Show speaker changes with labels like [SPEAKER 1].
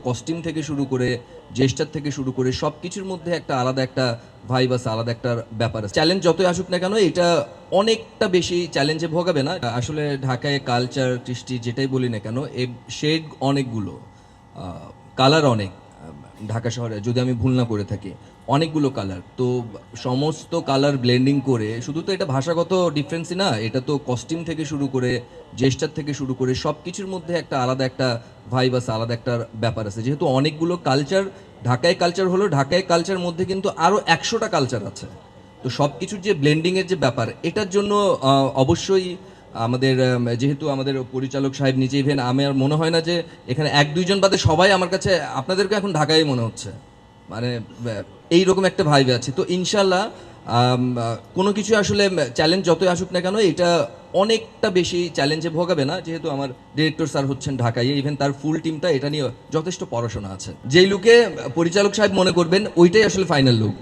[SPEAKER 1] Costume থেকে শুরু করে জেস্টার থেকে শুরু করে সব কিছুর মধ্যে একটা আলাদা একটা ভাইব আছে, আলাদা একটা ব্যাপার আছে। চ্যালেঞ্জ যতই আসুক না কেন, এটা অনেকটা বেশি চ্যালেঞ্জে ভোগাবে না। আসলে ঢাকায় কালচার, কৃষ্টি যেটাই বলি না কেন, শেড অনেকগুলো, কালার অনেক। ঢাকা শহরে যদি আমি ভুল না করে থাকি, অনেকগুলো কালার। তো সমস্ত কালার ব্লেন্ডিং করে, শুধু তো এটা ভাষাগত ডিফারেন্সই না, এটা তো কস্টিউম থেকে শুরু করে জেস্টার থেকে শুরু করে সব কিছুর মধ্যে একটা আলাদা একটা ভাইব আছে, আলাদা একটা ব্যাপার আছে। যেহেতু অনেকগুলো কালচার, ঢাকায় কালচার হলো, ঢাকায় কালচার মধ্যে কিন্তু আরও 100টা কালচার আছে। তো সব কিছুর যে ব্লেন্ডিংয়ের যে ব্যাপার, এটার জন্য অবশ্যই আমাদের যেহেতু আমাদের পরিচালক সাহেব নিজে, ইভেন আমার মনে হয় না যে এখানে এক দুইজন বাদে সবাই আমার কাছে আপনাদেরকে এখন ঢাকায় মনে হচ্ছে, মানে এইরকম একটা ভাইবে আছে। তো ইনশাল্লাহ কোনো কিছু আসলে চ্যালেঞ্জ যতই আসুক না কেন, এটা অনেকটা বেশি চ্যালেঞ্জে ভোগাবে না। যেহেতু আমার ডিরেক্টর স্যার হচ্ছেন ঢাকায়, ইভেন তার ফুল টিমটা এটা নিয়ে যথেষ্ট পড়াশোনা আছে। যেই লুকে পরিচালক সাহেব মনে করবেন ওইটাই আসলে ফাইনাল লুক।